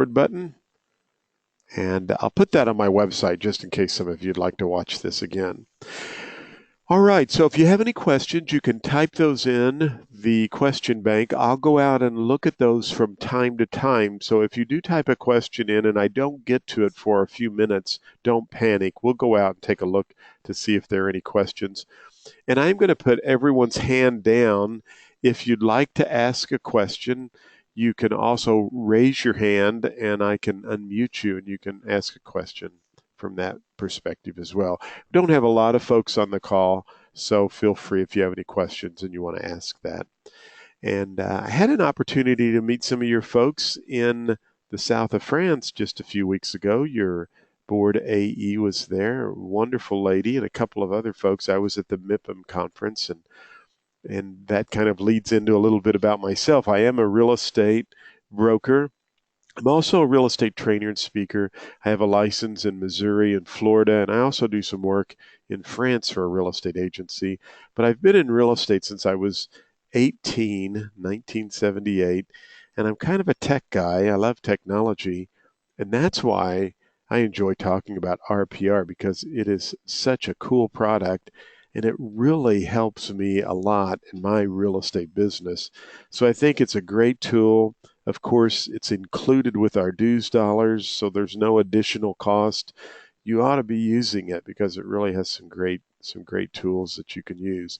button, and I'll put that on my website just in case some of you'd like to watch this again. All right, so if you have any questions, you can type those in the question bank. I'll go out and look at those from time to time. So if you do type a question in and I don't get to it for a few minutes, don't panic. We'll go out and take a look to see if there are any questions. And I'm going to put everyone's hand down. If you'd like to ask a question, you can also raise your hand and I can unmute you and you can ask a question from that perspective as well. We don't have a lot of folks on the call, so feel free if you have any questions and you want to ask that. And I had an opportunity to meet some of your folks in the south of France just a few weeks ago. Your board AE was there, a wonderful lady, and a couple of other folks. I was at the MIPIM conference, and that kind of leads into a little bit about myself. I am a real estate broker. I'm also a real estate trainer and speaker. I have a license in Missouri and Florida, and I also do some work in France for a real estate agency. But I've been in real estate since I was 18, 1978, and I'm kind of a tech guy. I love technology, and that's why I enjoy talking about RPR, because it is such a cool product, and it really helps me a lot in my real estate business. So I think it's a great tool. Of course, it's included with our dues dollars, so there's no additional cost. You ought to be using it because it really has some great tools that you can use.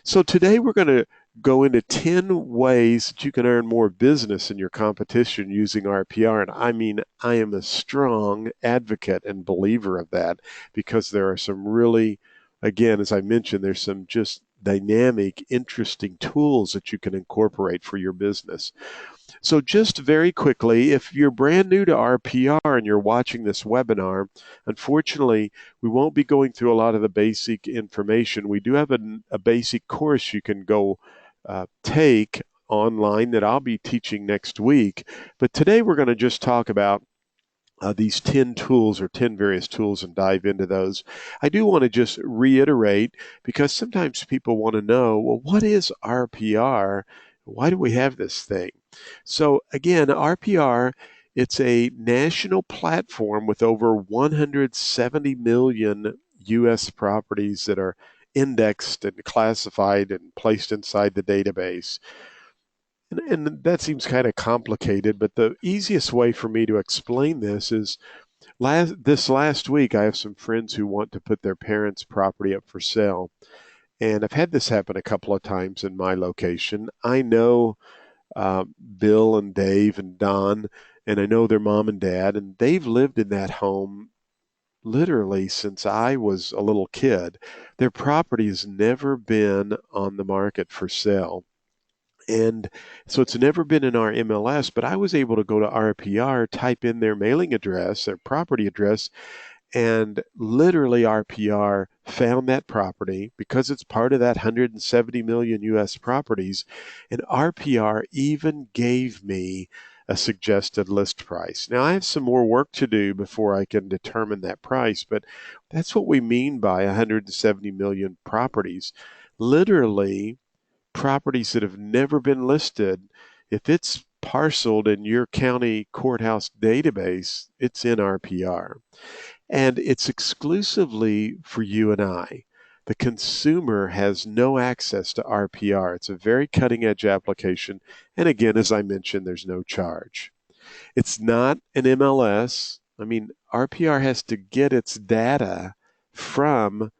So today we're going to go into 10 ways that you can earn more business in your competition using RPR. And I mean, I am a strong advocate and believer of that because there are some really, again, as I mentioned, there's some just dynamic, interesting tools that you can incorporate for your business. So just very quickly, if you're brand new to RPR and you're watching this webinar, unfortunately, we won't be going through a lot of the basic information. We do have a basic course you can go take online that I'll be teaching next week. But today we're going to just talk about these 10 tools or 10 various tools and dive into those. I do want to just reiterate, because sometimes people want to know, well, what is RPR? Why do we have this thing? So again, RPR, it's a national platform with over 170 million U.S. properties that are indexed and classified and placed inside the database. And that seems kind of complicated, but the easiest way for me to explain this is this last week, I have some friends who want to put their parents' property up for sale. And I've had this happen a couple of times in my location. I know Bill and Dave and Don, and I know their mom and dad, and they've lived in that home literally since I was a little kid. Their property has never been on the market for sale. And so it's never been in our MLS, but I was able to go to RPR, type in their mailing address, their property address, and literally RPR found that property because it's part of that 170 million US properties. And RPR even gave me a suggested list price. Now, I have some more work to do before I can determine that price, but that's what we mean by 170 million properties. Literally, properties that have never been listed, if it's parceled in your county courthouse database, it's in RPR. And it's exclusively for you and I. The consumer has no access to RPR. It's a very cutting edge application. And again, as I mentioned, there's no charge. It's not an MLS. I mean, RPR has to get its data from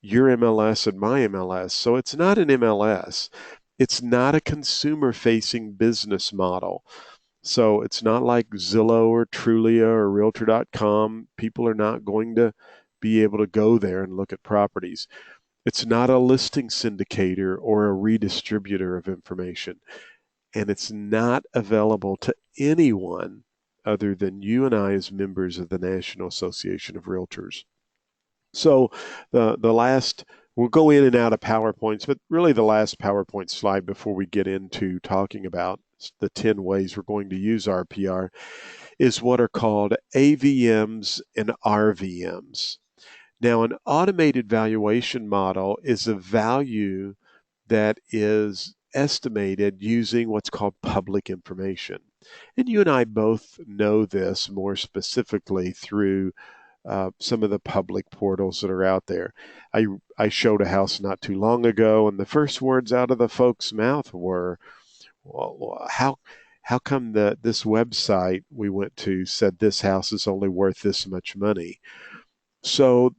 your MLS and my MLS. So it's not an MLS. It's not a consumer-facing business model. So it's not like Zillow or Trulia or Realtor.com. People are not going to be able to go there and look at properties. It's not a listing syndicator or a redistributor of information. And it's not available to anyone other than you and I as members of the National Association of Realtors. So the last, we'll go in and out of PowerPoints, but really the last PowerPoint slide before we get into talking about the 10 ways we're going to use RPR is what are called AVMs and RVMs. Now, an automated valuation model is a value that is estimated using what's called public information. And you and I both know this more specifically through some of the public portals that are out there. I showed a house not too long ago, and the first words out of the folks' mouth were, well, how come this website we went to said this house is only worth this much money? So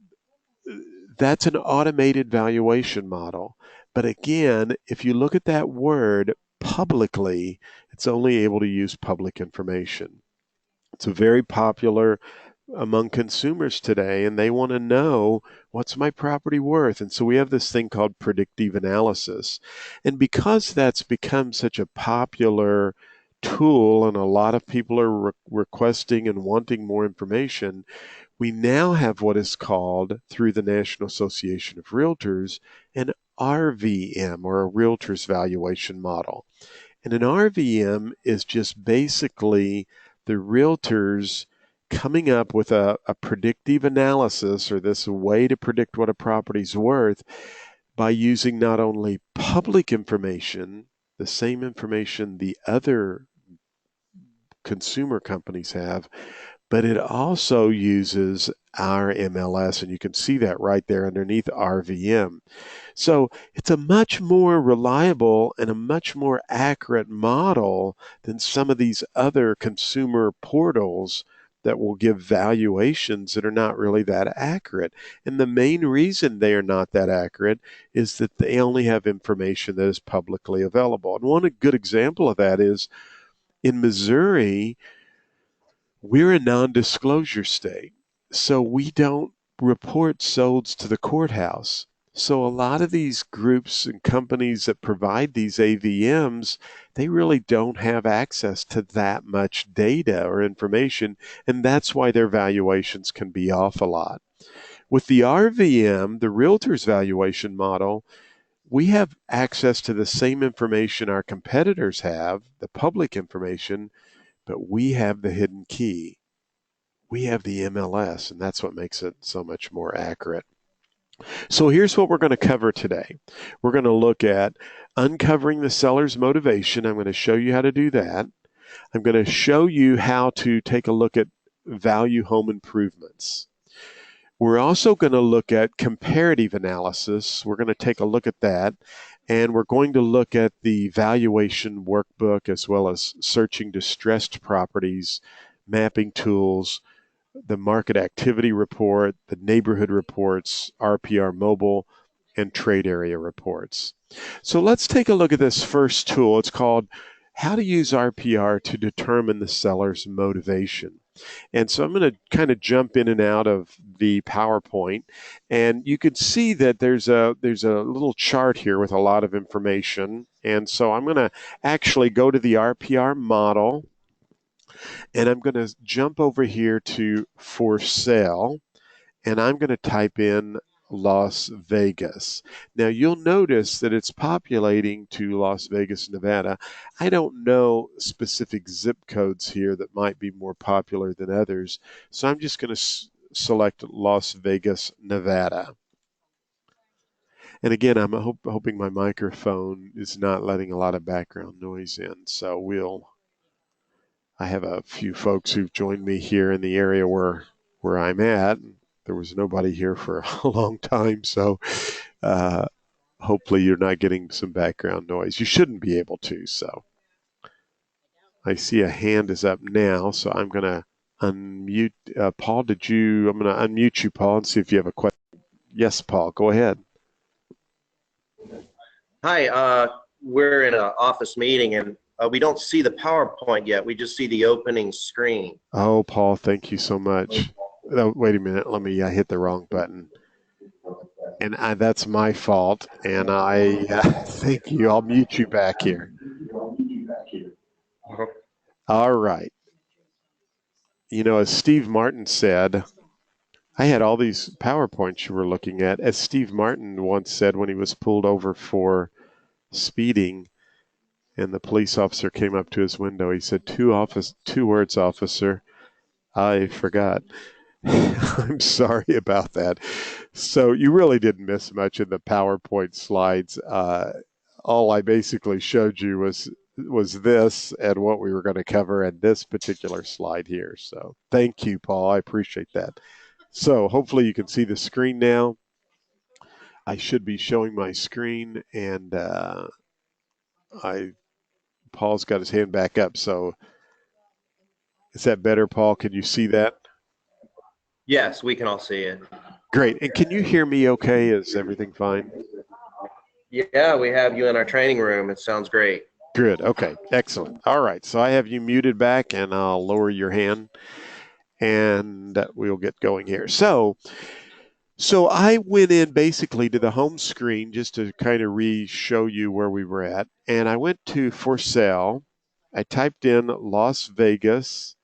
that's an automated valuation model. But again, if you look at that word publicly, it's only able to use public information. It's a very popular among consumers today, and they want to know, what's my property worth? And so we have this thing called predictive analysis. And because that's become such a popular tool and a lot of people are requesting and wanting more information, we now have what is called, through the National Association of Realtors, an RVM, or a Realtors Valuation Model. And an RVM is just basically the realtors coming up with a predictive analysis, or this way to predict what a property's worth, by using not only public information, the same information the other consumer companies have, but it also uses our MLS, and you can see that right there underneath RVM. So it's a much more reliable and a much more accurate model than some of these other consumer portals that will give valuations that are not really that accurate. And the main reason they are not that accurate is that they only have information that is publicly available. And one good example of that is in Missouri, we're a non-disclosure state, so we don't report solds to the courthouse. So a lot of these groups and companies that provide these AVMs, they really don't have access to that much data or information, and that's why their valuations can be off a lot. With the RVM, the Realtors Valuation Model, we have access to the same information our competitors have, the public information, but we have the hidden key. We have the MLS, and that's what makes it so much more accurate. So here's what we're going to cover today. We're going to look at uncovering the seller's motivation. I'm going to show you how to do that. I'm going to show you how to take a look at value home improvements. We're also going to look at comparative analysis. We're going to take a look at that. And we're going to look at the valuation workbook, as well as searching distressed properties, mapping tools, the market activity report, the neighborhood reports, RPR Mobile, and trade area reports. So let's take a look at this first tool. It's called How to Use RPR to Determine the Seller's Motivation. And so I'm going to kind of jump in and out of the PowerPoint, and you can see that there's a little chart here with a lot of information. And so I'm going to actually go to the RPR model, and I'm going to jump over here to for sale, and I'm going to type in Las Vegas. Now you'll notice that it's populating to Las Vegas, Nevada. I don't know specific zip codes here that might be more popular than others, so I'm just going to select Las Vegas, Nevada. And again, I'm hoping my microphone is not letting a lot of background noise in, so I have a few folks who've joined me here in the area where I'm at. There was nobody here for a long time, so hopefully you're not getting some background noise. You shouldn't be able to. So I see a hand is up now, so I'm going to unmute. Paul, I'm going to unmute you, Paul, and see if you have a question. Yes, Paul, go ahead. Hi, we're in an office meeting, and we don't see the PowerPoint yet. We just see the opening screen. Oh, Paul, thank you so much. Oh, wait a minute. I hit the wrong button. And that's my fault. And thank you. I'll mute you back here. All right. You know, as Steve Martin said, I had all these PowerPoints you were looking at. As Steve Martin once said when he was pulled over for speeding, and the police officer came up to his window, he said, two words, officer. I forgot. I'm sorry about that. So you really didn't miss much in the PowerPoint slides. All I basically showed you was was this and what we were going to cover in this particular slide here. So thank you, Paul. I appreciate that. So hopefully you can see the screen now. I should be showing my screen, and I Paul's got his hand back up. So is that better, Paul? Can you see that? Yes, we can all see it. Great. And can you hear me okay? Is everything fine? Yeah, we have you in our training room. It sounds great. Good. Okay. Excellent. All right. So I have you muted back, and I'll lower your hand, and we'll get going here. So I went in basically to the home screen just to kind of re-show you where we were at, and I went to for sale. I typed in Las Vegas.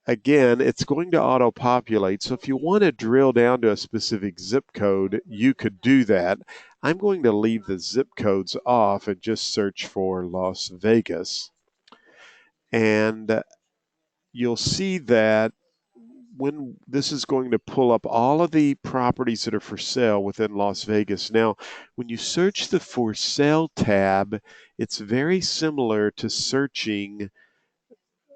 Again, it's going to auto-populate. So if you want to drill down to a specific zip code, you could do that. I'm going to leave the zip codes off and just search for Las Vegas. And you'll see that when this is going to pull up all of the properties that are for sale within Las Vegas. Now, when you search the for sale tab, it's very similar to searching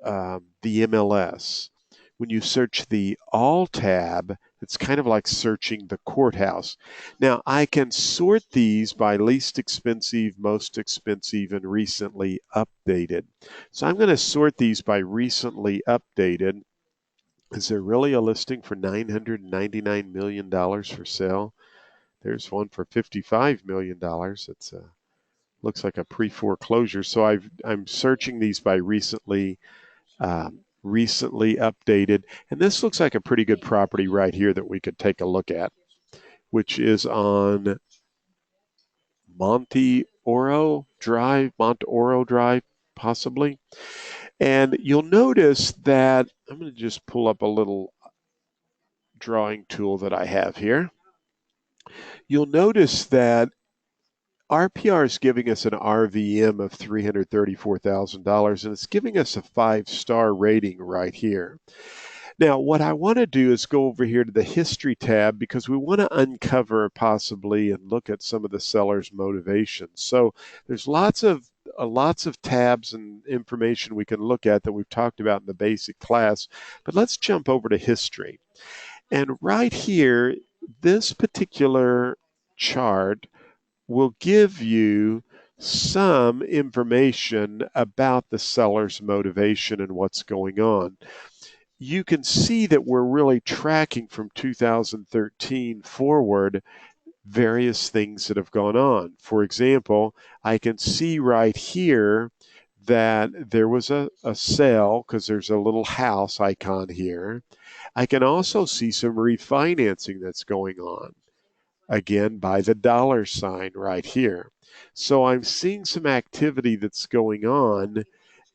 the MLS. When you search the all tab, it's kind of like searching the courthouse. Now, I can sort these by least expensive, most expensive, and recently updated. So I'm going to sort these by recently updated. Is there really a listing for $999 million for sale? There's one for $55 million. It's looks like a pre-foreclosure. So I'm searching these by recently updated. And this looks like a pretty good property right here that we could take a look at, which is on Monte Oro Drive, possibly. And you'll notice that I'm going to just pull up a little drawing tool that I have here. You'll notice that RPR is giving us an RVM of $334,000, and it's giving us a 5-star rating right here. Now, what I want to do is go over here to the History tab because we want to uncover possibly and look at some of the seller's motivations. So there's lots of tabs and information we can look at that we've talked about in the basic class, but let's jump over to History. And right here, this particular chart will give you some information about the seller's motivation and what's going on. You can see that we're really tracking from 2013 forward various things that have gone on. For example, I can see right here that there was a sale because there's a little house icon here. I can also see some refinancing that's going on, again, by the dollar sign right here. So I'm seeing some activity that's going on,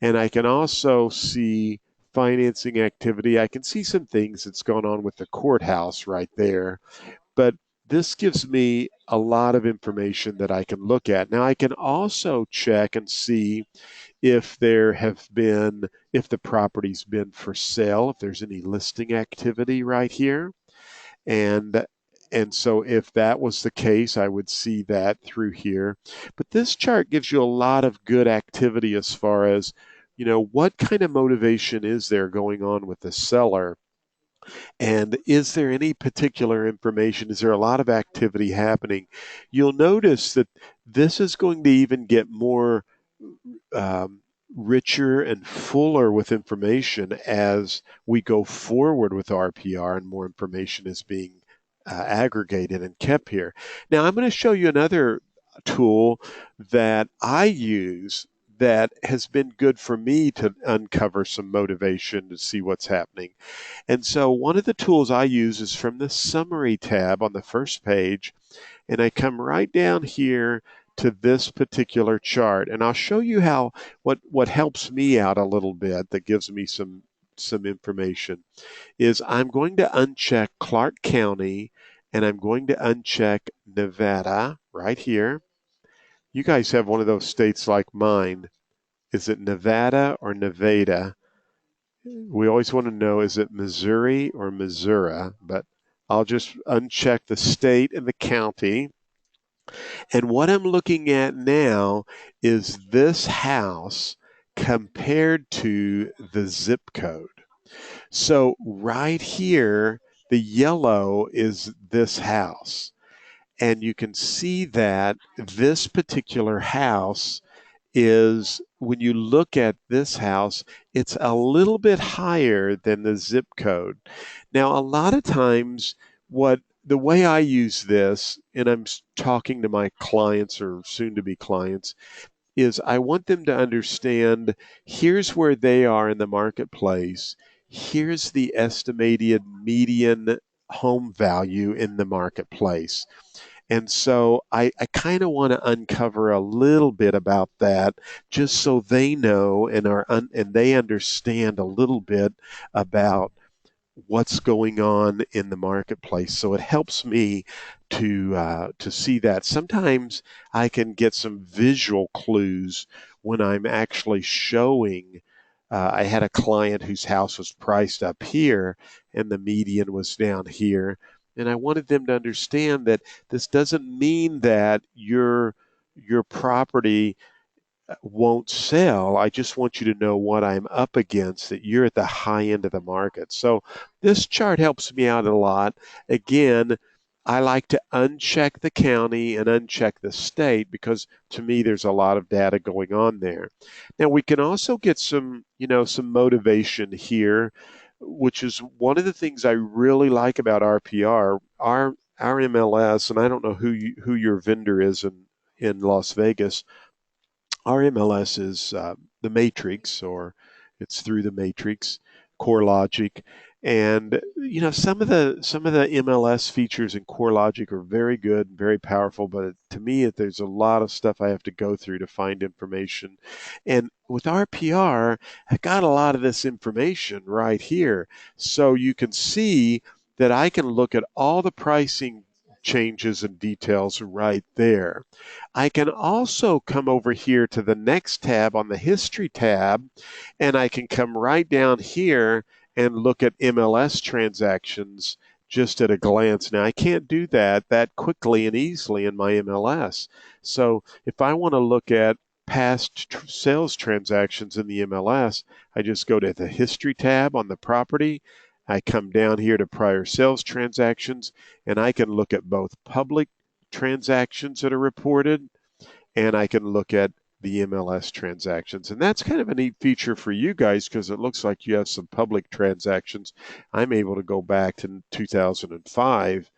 and I can also see financing activity. I can see some things that's going on with the courthouse right there. But this gives me a lot of information that I can look at. Now, I can also check and see if if the property's been for sale, if there's any listing activity right here. And so if that was the case, I would see that through here. But this chart gives you a lot of good activity as far as, what kind of motivation is there going on with the seller? And is there any particular information? Is there a lot of activity happening? You'll notice that this is going to even get more um, richer and fuller with information as we go forward with RPR and more information is being aggregated and kept here. Now, I'm going to show you another tool that I use that has been good for me to uncover some motivation to see what's happening. And so one of the tools I use is from the Summary tab on the first page, and I come right down here to this particular chart, and I'll show you how what helps me out a little bit that gives me some information is I'm going to uncheck Clark County, and I'm going to uncheck Nevada right here. You guys have one of those states like mine. Is it Nevada or Nevada? We always want to know, is it Missouri or Missouri? But I'll just uncheck the state and the county. And what I'm looking at now is this house compared to the zip code. So right here, the yellow is this house. And you can see that this particular house is, when you look at this house, it's a little bit higher than the zip code. Now, a lot of times, what the way I use this, and I'm talking to my clients or soon to be clients, is I want them to understand here's where they are in the marketplace. Here's the estimated median home value in the marketplace. And so I kind of want to uncover a little bit about that just so they know and they understand a little bit about what's going on in the marketplace. So it helps me to see that. Sometimes I can get some visual clues when I'm actually showing. I had a client whose house was priced up here, and the median was down here, and I wanted them to understand that this doesn't mean that your property won't sell. I just want you to know what I'm up against, that you're at the high end of the market. So this chart helps me out a lot. Again, I like to uncheck the county and uncheck the state because to me there's a lot of data going on there. Now we can also get some motivation here, which is one of the things I really like about RPR. Our MLS, and I don't know who your vendor is in Las Vegas. Our MLS is the Matrix, or it's through the Matrix, CoreLogic, and some of the MLS features in CoreLogic are very good, and very powerful. But to me, there's a lot of stuff I have to go through to find information. And with RPR, I got a lot of this information right here, so you can see that I can look at all the pricing changes and details right there. I can also come over here to the next tab on the history tab, and I can come right down here and look at MLS transactions just at a glance. Now, I can't do that quickly and easily in my MLS. So if I want to look at past sales transactions in the MLS, I just go to the history tab on the property. I come down here to prior sales transactions, and I can look at both public transactions that are reported, and I can look at the MLS transactions. And that's kind of a neat feature for you guys because it looks like you have some public transactions. I'm able to go back to 2005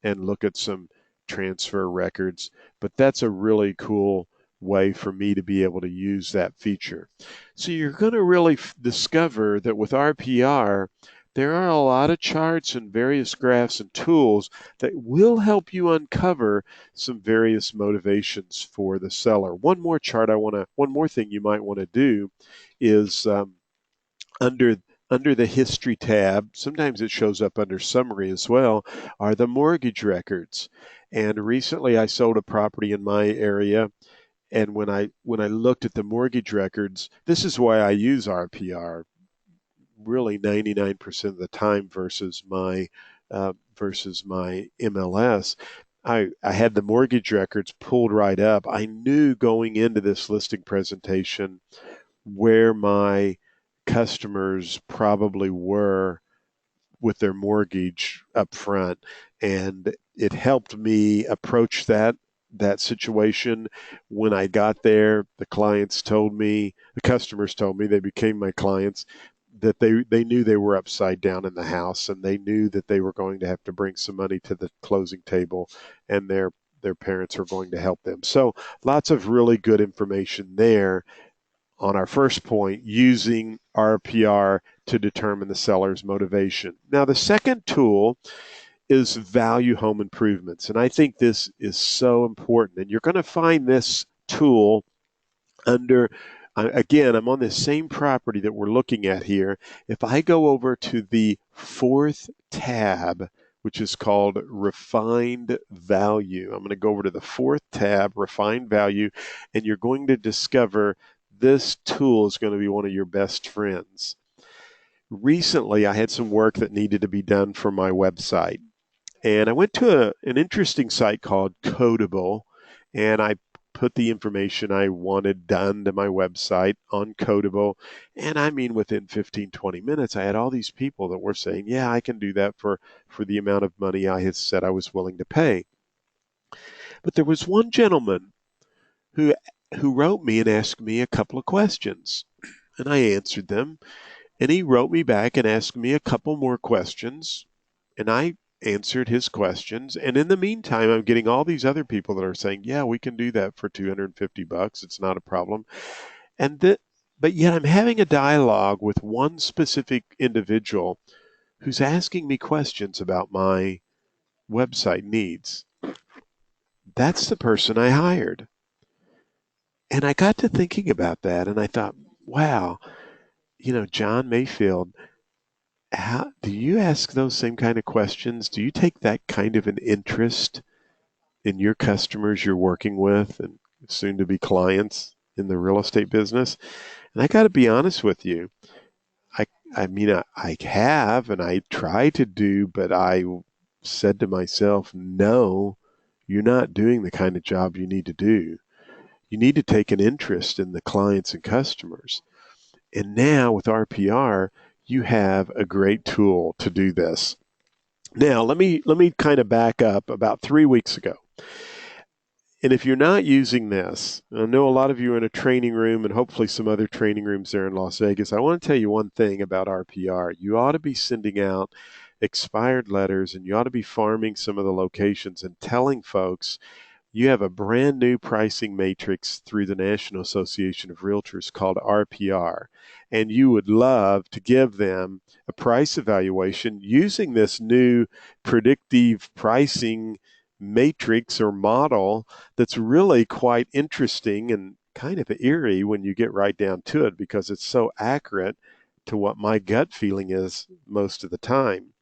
and look at some transfer records, but that's a really cool way for me to be able to use that feature. So you're going to really discover that with RPR, there are a lot of charts and various graphs and tools that will help you uncover some various motivations for the seller. One more thing you might want to do is under under the history tab, sometimes it shows up under summary as well, are the mortgage records. And recently I sold a property in my area, and when I looked at the mortgage records, this is why I use RPR really 99% of the time versus my MLS. I had the mortgage records pulled right up. I knew going into this listing presentation where my customers probably were with their mortgage up front, and it helped me approach that situation. When I got there, the customers told me, they became my clients, that they knew they were upside down in the house, and they knew that they were going to have to bring some money to the closing table, and their parents were going to help them. So lots of really good information there on our first point, using RPR to determine the seller's motivation. Now, the second tool is value home improvements. And I think this is so important. And you're going to find this tool under, again, I'm on this same property that we're looking at here. If I go over to the fourth tab, which is called Refined Value, I'm going to go over to the fourth tab, Refined Value, and you're going to discover this tool is going to be one of your best friends. Recently, I had some work that needed to be done for my website, and I went to an interesting site called Codable. and I put the information I wanted done to my website on Codable. And I mean, within 15, 20 minutes, I had all these people that were saying, yeah, I can do that for the amount of money I had said I was willing to pay. But there was one gentleman who wrote me and asked me a couple of questions, and I answered them. And he wrote me back and asked me a couple more questions, and I answered his questions. And in the meantime, I'm getting all these other people that are saying, "Yeah, we can do that for $250. It's not a problem." And that, but yet I'm having a dialogue with one specific individual who's asking me questions about my website needs. That's the person I hired. And I got to thinking about that, and I thought, wow, John Mayfield, how do you ask those same kind of questions? Do you take that kind of an interest in your customers you're working with and soon to be clients in the real estate business? And I got to be honest with you. I, I mean, I have, and I try to do, but I said to myself, no, you're not doing the kind of job you need to do. You need to take an interest in the clients and customers. And now with RPR, you have a great tool to do this. Now, let me kind of back up about 3 weeks ago. And if you're not using this, I know a lot of you are in a training room and hopefully some other training rooms there in Las Vegas. I want to tell you one thing about RPR. You ought to be sending out expired letters, and you ought to be farming some of the locations and telling folks you have a brand new pricing matrix through the National Association of Realtors called RPR, and you would love to give them a price evaluation using this new predictive pricing matrix or model that's really quite interesting and kind of eerie when you get right down to it, because it's so accurate to what my gut feeling is most of the time.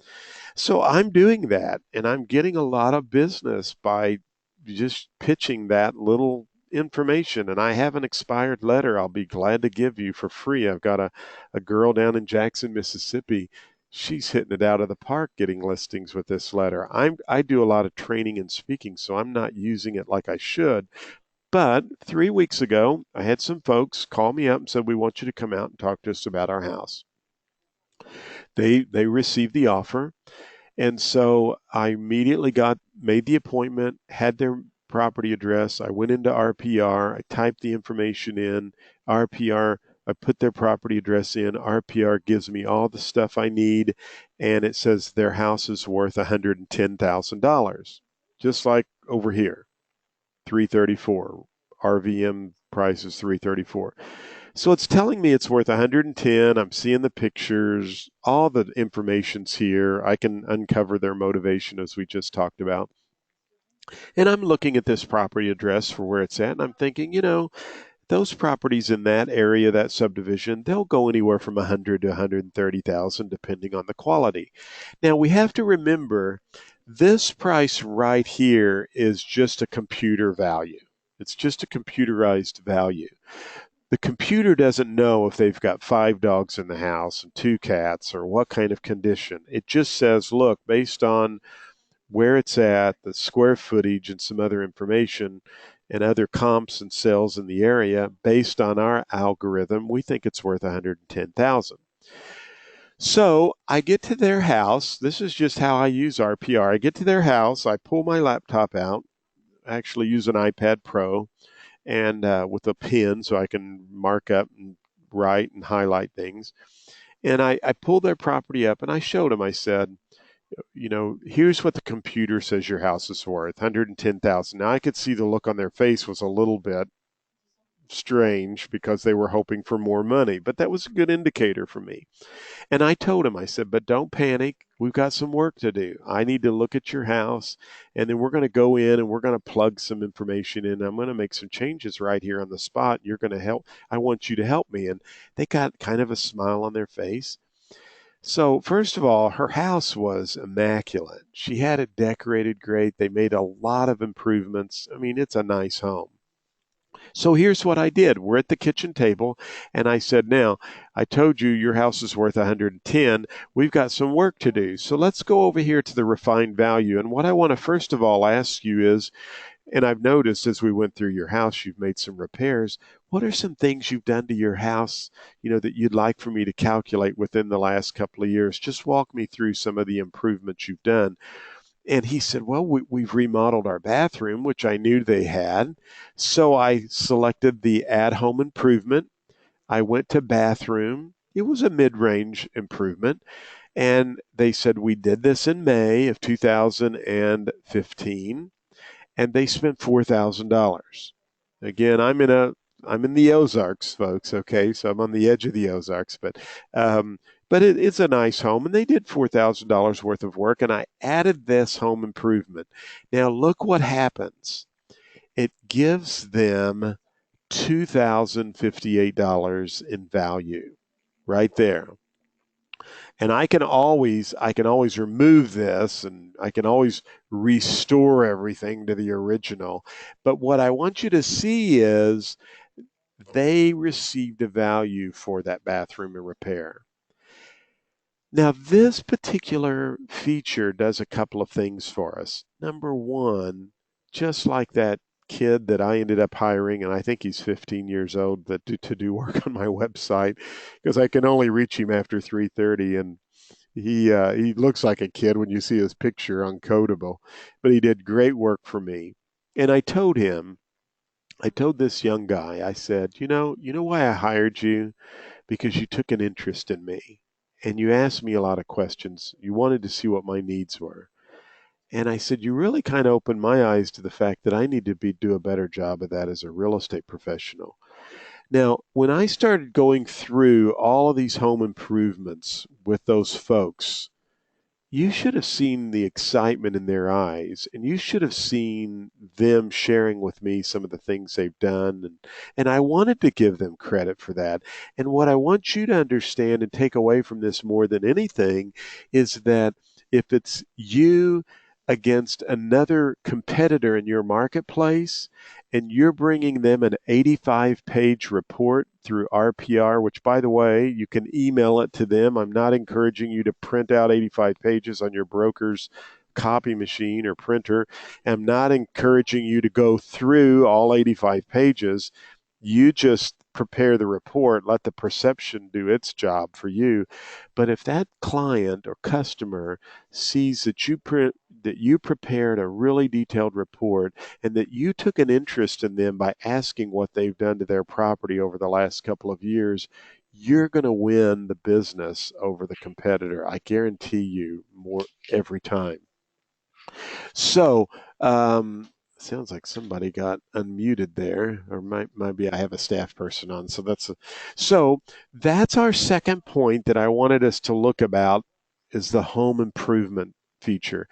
So I'm doing that, and I'm getting a lot of business by just pitching that little information. And I have an expired letter I'll be glad to give you for free. I've got a girl down in Jackson, Mississippi. She's hitting it out of the park getting listings with this letter. I do a lot of training and speaking, so I'm not using it like I should. But 3 weeks ago, I had some folks call me up and said, we want you to come out and talk to us about our house. They received the offer. And so I immediately made the appointment, had their property address. I went into RPR. I typed the information in RPR. I put their property address in. RPR gives me all the stuff I need, and it says their house is worth $110,000, just like over here, 334. RVM price is 334. So it's telling me it's worth 110. I'm seeing the pictures, all the information's here. I can uncover their motivation as we just talked about. And I'm looking at this property address for where it's at, and I'm thinking, those properties in that area, that subdivision, they'll go anywhere from 100 to 130,000 depending on the quality. Now we have to remember this price right here is just a computer value. It's just a computerized value. The computer doesn't know if they've got 5 dogs in the house and 2 cats or what kind of condition. It just says, look, based on where it's at, the square footage, and some other information and other comps and sales in the area, based on our algorithm, we think it's worth 110,000. So I get to their house. This is just how I use RPR. I get to their house. I pull my laptop out. I actually use an iPad Pro, and with a pen so I can mark up and write and highlight things. And I pulled their property up and I showed them. I said, here's what the computer says your house is worth, 110,000. Now I could see the look on their face was a little bit strange because they were hoping for more money, but that was a good indicator for me. And I told him, I said, but don't panic. We've got some work to do. I need to look at your house, and then we're going to go in and we're going to plug some information in. I'm going to make some changes right here on the spot. You're going to help. I want you to help me. And they got kind of a smile on their face. So, first of all, her house was immaculate. She had it decorated great. They made a lot of improvements. I mean, it's a nice home. So here's what I did. We're at the kitchen table, and I said, now, I told you your house is worth 110. We've got some work to do. So let's go over here to the refined value. And what I want to first of all ask you is, And I've noticed as we went through your house, you've made some repairs. What are some things you've done to your house, that you'd like for me to calculate within the last couple of years? Just walk me through some of the improvements you've done. And he said, well, we've remodeled our bathroom, which I knew they had. So I selected the add home improvement. I went to bathroom. It was a mid-range improvement. And they said, we did this in May of 2015, and they spent $4,000. Again, I'm in the Ozarks, folks. Okay, so I'm on the edge of the Ozarks, but it's a nice home, and they did $4,000 worth of work, and I added this home improvement. Now look what happens. It gives them $2,058 in value right there. And I can always remove this, and I can always restore everything to the original. But what I want you to see is they received a value for that bathroom and repair. Now, this particular feature does a couple of things for us. Number one, just like that kid that I ended up hiring, and I think he's 15 years old, to do work on my website, because I can only reach him after 3:30, and he looks like a kid when you see his picture uncodable, but he did great work for me. And I told this young guy, I said, you know why I hired you? Because you took an interest in me and you asked me a lot of questions. You wanted to see what my needs were. And I said, you really kind of opened my eyes to the fact that I need to do a better job of that as a real estate professional. Now, when I started going through all of these home improvements with those folks, you should have seen the excitement in their eyes, and you should have seen them sharing with me some of the things they've done. And I wanted to give them credit for that. And what I want you to understand and take away from this more than anything is that if it's you against another competitor in your marketplace, and you're bringing them an 85-page report through RPR, which, by the way, you can email it to them. I'm not encouraging you to print out 85 pages on your broker's copy machine or printer. I'm not encouraging you to go through all 85 pages. You just prepare the report, let the perception do its job for you. But if that client or customer sees that you prepared a really detailed report and that you took an interest in them by asking what they've done to their property over the last couple of years, you're going to win the business over the competitor. I guarantee you more every time. So, sounds like somebody got unmuted there, or maybe I have a staff person on. So that's our second point that I wanted us to look about is the home improvement feature.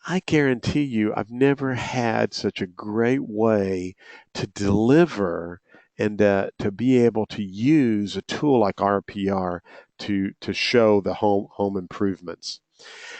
I guarantee you, I've never had such a great way to deliver and to be able to use a tool like RPR to show the home improvements.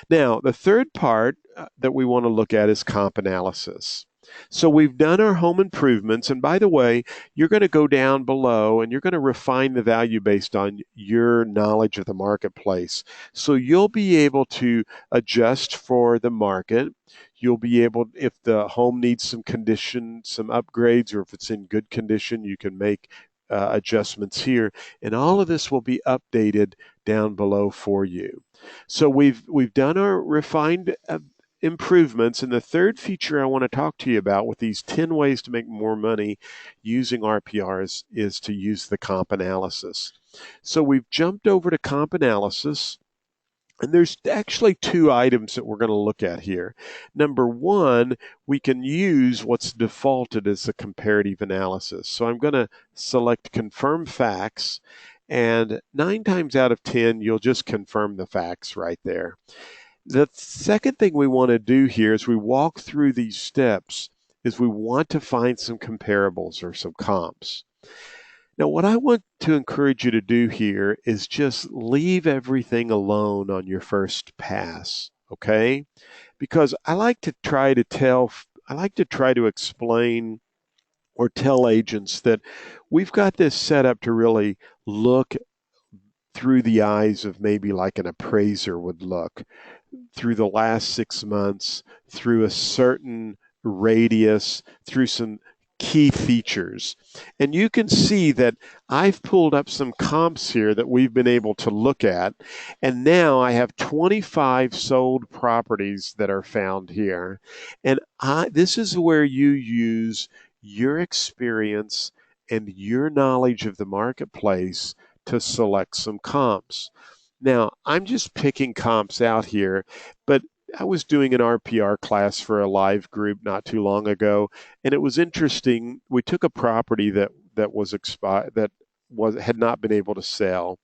Now, the third part that we want to look at is comp analysis. So we've done our home improvements. And by the way, you're going to go down below and you're going to refine the value based on your knowledge of the marketplace. So you'll be able to adjust for the market. You'll be able, if the home needs some condition, some upgrades, or if it's in good condition, you can make adjustments here. And all of this will be updated down below for you. So we've done our refined improvements, and the third feature I want to talk to you about with these 10 ways to make more money using RPR is to use the comp analysis. So we've jumped over to comp analysis. And there's actually two items that we're going to look at here. Number one, we can use what's defaulted as the comparative analysis. So I'm going to select confirm facts, and 9 times out of 10, you'll just confirm the facts right there. The second thing we want to do here as we walk through these steps is we want to find some comparables or some comps. Now, what I want to encourage you to do here is just leave everything alone on your first pass, okay? Because I like to try to explain or tell agents that we've got this set up to really look through the eyes of maybe like an appraiser would look through the last 6 months, through a certain radius, through some key features. And you can see that I've pulled up some comps here that we've been able to look at. And now I have 25 sold properties that are found here. And this is where you use your experience and your knowledge of the marketplace to select some comps. Now, I'm just picking comps out here, but I was doing an RPR class for a live group not too long ago, and it was interesting. We took a property that was expired, that was had not been able to sell,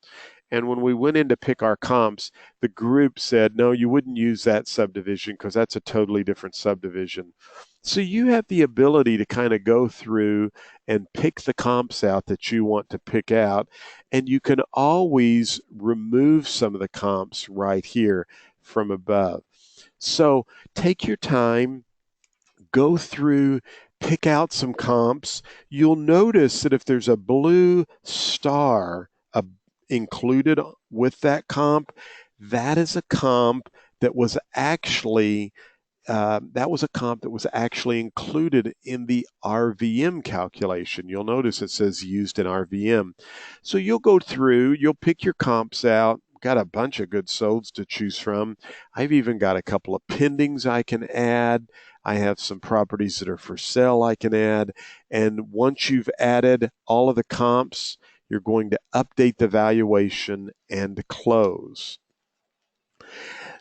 and when we went in to pick our comps, the group said, no, you wouldn't use that subdivision because that's a totally different subdivision. So you have the ability to kind of go through and pick the comps out that you want to pick out, and you can always remove some of the comps right here from above. So take your time, go through, pick out some comps. You'll notice that if there's a blue star included with that comp, that is a comp that was actually included in the RVM calculation. You'll notice it says used in RVM. So you'll go through, you'll pick your comps out. Got a bunch of good solds to choose from. I've even got a couple of pendings I can add. I have some properties that are for sale I can add. And once you've added all of the comps, you're going to update the valuation and close.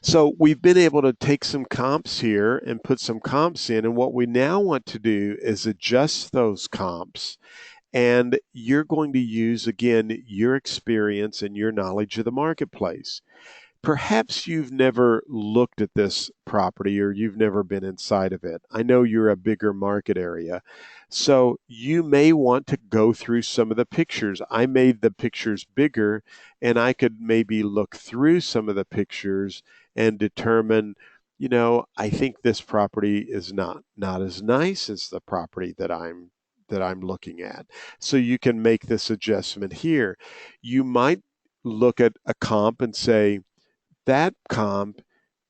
So we've been able to take some comps here and put some comps in. And what we now want to do is adjust those comps. And you're going to use, again, your experience and your knowledge of the marketplace. Perhaps you've never looked at this property or you've never been inside of it. I know you're a bigger market area. So you may want to go through some of the pictures. I made the pictures bigger, and I could maybe look through some of the pictures and determine, I think this property is not as nice as the property that I'm looking at. So you can make this adjustment here. You might look at a comp and say, that comp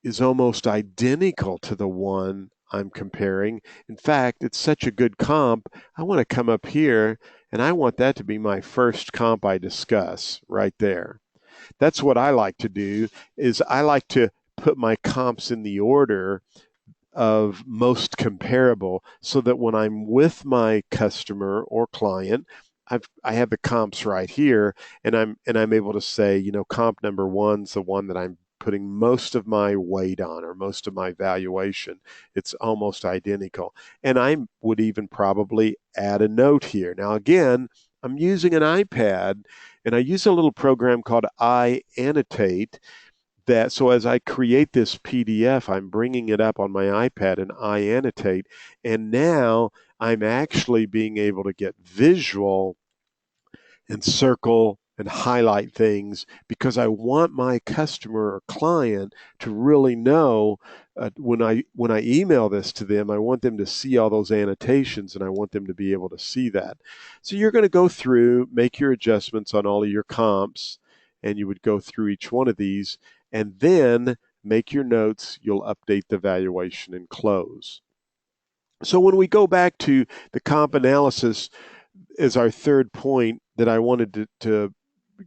is almost identical to the one I'm comparing. In fact, it's such a good comp, I want to come up here and I want that to be my first comp I discuss right there. That's what I like to do, is I like to put my comps in the order of most comparable, so that when I'm with my customer or client, I have the comps right here, and I'm able to say, comp number one's the one that I'm putting most of my weight on, or most of my valuation. It's almost identical. And I would even probably add a note here. Now, again, I'm using an iPad, and I use a little program called iAnnotate, that so as I create this PDF, I'm bringing it up on my iPad and iAnnotate, and now I'm actually being able to get visual and circle and highlight things, because I want my customer or client to really know, when I email this to them, I want them to see all those annotations, and I want them to be able to see that. So you're going to go through, make your adjustments on all of your comps, and you would go through each one of these, and then make your notes. You'll update the valuation and close. So when we go back to the comp analysis, as our third point that I wanted to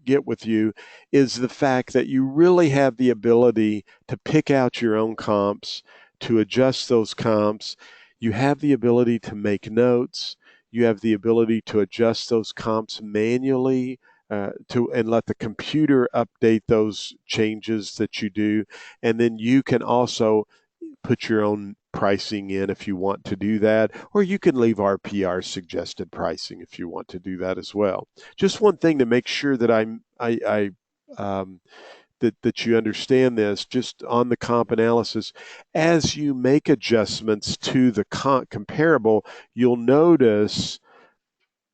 get with you, is the fact that you really have the ability to pick out your own comps, to adjust those comps. You have the ability to make notes. You have the ability to adjust those comps manually, and let the computer update those changes that you do. And then you can also put your own pricing in if you want to do that, or you can leave RPR suggested pricing if you want to do that as well. Just one thing to make sure that that you understand this, just on the comp analysis, as you make adjustments to the comparable, you'll notice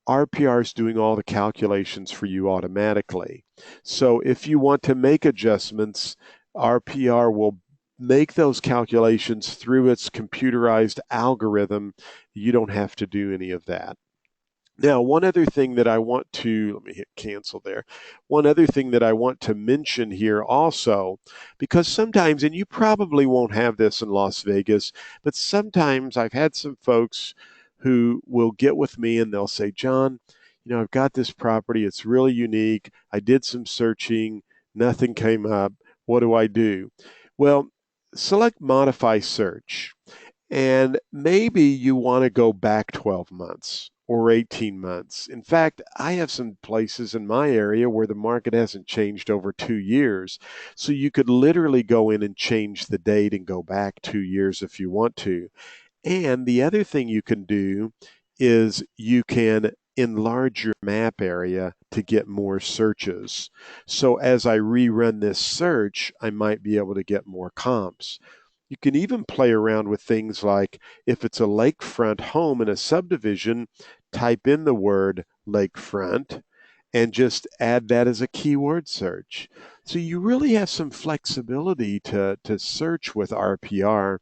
RPR is doing all the calculations for you automatically. So if you want to make adjustments, RPR will make those calculations through its computerized algorithm. You don't have to do any of that. Now, one other thing that I want to, let me hit cancel there. One other thing that I want to mention here also, because sometimes, and you probably won't have this in Las Vegas, but sometimes I've had some folks who will get with me and they'll say, John, I've got this property. It's really unique. I did some searching. Nothing came up. What do I do? Well, select modify search. And maybe you want to go back 12 months or 18 months. In fact, I have some places in my area where the market hasn't changed over 2 years. So you could literally go in and change the date and go back 2 years if you want to. And the other thing you can do is you can enlarge your map area to get more searches. So as I rerun this search, I might be able to get more comps. You can even play around with things like if it's a lakefront home in a subdivision, type in the word lakefront and just add that as a keyword search. So you really have some flexibility to search with RPR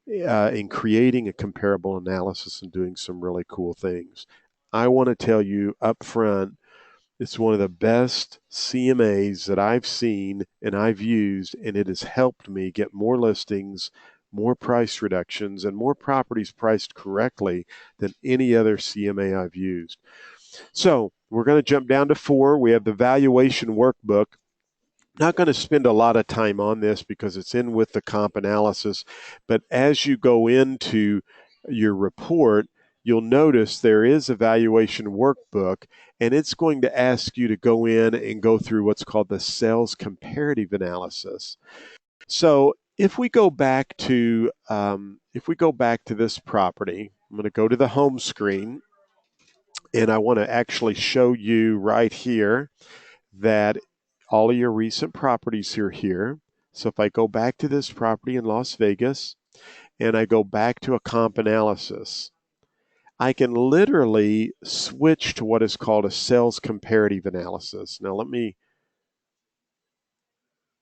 in creating a comparable analysis and doing some really cool things. I want to tell you up front, it's one of the best CMAs that I've seen and I've used, and it has helped me get more listings, more price reductions, and more properties priced correctly than any other CMA I've used. So we're going to jump down to 4. We have the Valuation Workbook. Not going to spend a lot of time on this because it's in with the comp analysis, but as you go into your report, you'll notice there is a valuation workbook, and it's going to ask you to go in and go through what's called the sales comparative analysis. So if we go back to this property, I'm going to go to the home screen, and I want to actually show you right here that all of your recent properties are here. So if I go back to this property in Las Vegas and I go back to a comp analysis, I can literally switch to what is called a sales comparative analysis. Now let me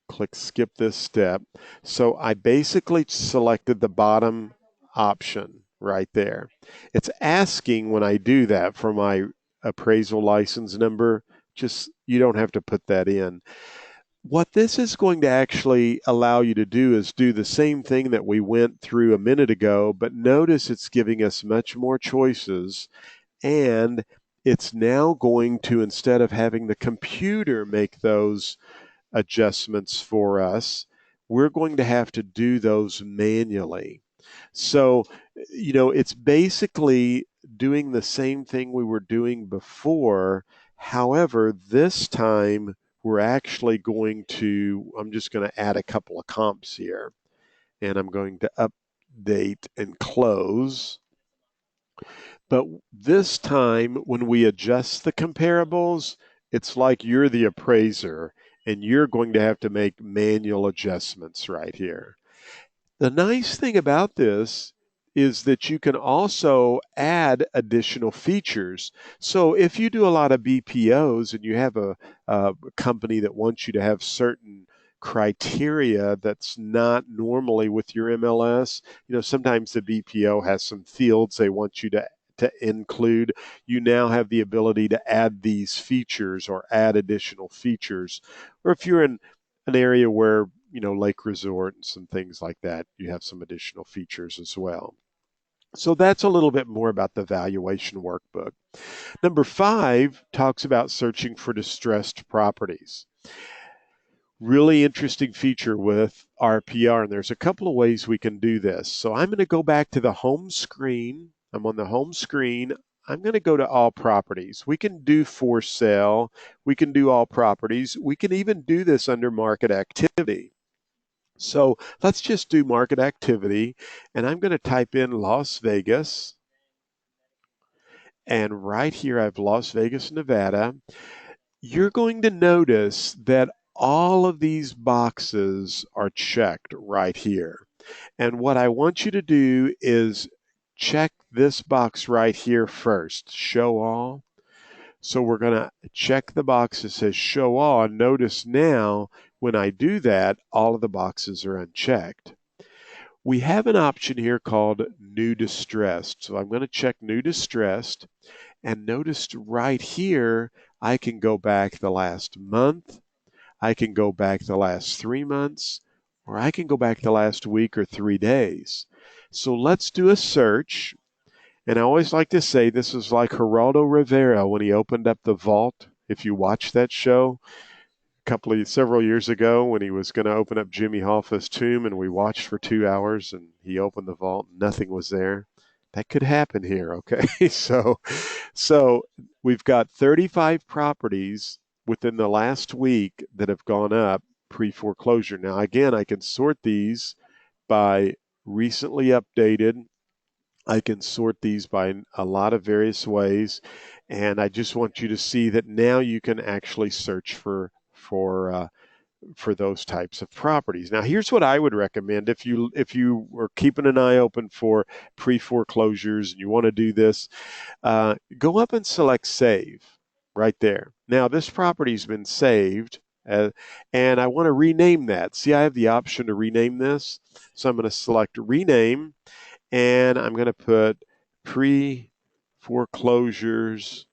click skip this step. So I basically selected the bottom option right there. It's asking when I do that for my appraisal license number, just you don't have to put that in. What this is going to actually allow you to do is do the same thing that we went through a minute ago, but notice it's giving us much more choices, and it's now going to, instead of having the computer make those adjustments for us, we're going to have to do those manually. So, it's basically doing the same thing we were doing before. However, this time we're actually I'm just going to add a couple of comps here, and I'm going to update and close. But this time, when we adjust the comparables, it's like you're the appraiser and you're going to have to make manual adjustments right here. The nice thing about this is that you can also add additional features. So if you do a lot of BPOs and you have a company that wants you to have certain criteria that's not normally with your MLS, sometimes the BPO has some fields they want you to include. You now have the ability to add these features or add additional features. Or if you're in an area where lake resort and some things like that, you have some additional features as well. So that's a little bit more about the valuation workbook. Number 5 talks about searching for distressed properties. Really interesting feature with RPR, and there's a couple of ways we can do this. So I'm going to go back to the home screen. I'm on the home screen. I'm going to go to all properties. We can do for sale. We can do all properties. We can even do this under market activity. So let's just do market activity, and I'm going to type in Las Vegas, and right here I have Las Vegas, Nevada. You're going to notice that all of these boxes are checked right here. And what I want you to do is check this box right here first, show all. So we're going to check the box that says show all. And notice now when I do that, all of the boxes are unchecked. We have an option here called new distressed. So I'm going to check new distressed. And notice right here, I can go back the last month, I can go back the last 3 months, or I can go back the last week or 3 days. So let's do a search. And I always like to say this is like Geraldo Rivera when he opened up the vault. If you watch that show, several years ago when he was going to open up Jimmy Hoffa's tomb, and we watched for 2 hours, and he opened the vault, and nothing was there. That could happen here, okay? So we've got 35 properties within the last week that have gone up pre-foreclosure. Now, again, I can sort these by recently updated. I can sort these by a lot of various ways, and I just want you to see that now you can actually search for those types of properties. Now, here's what I would recommend if you were keeping an eye open for pre-foreclosures and you want to do this. Go up and select Save right there. Now, this property's been saved, and I want to rename that. See, I have the option to rename this, so I'm going to select Rename, and I'm going to put Pre-Foreclosures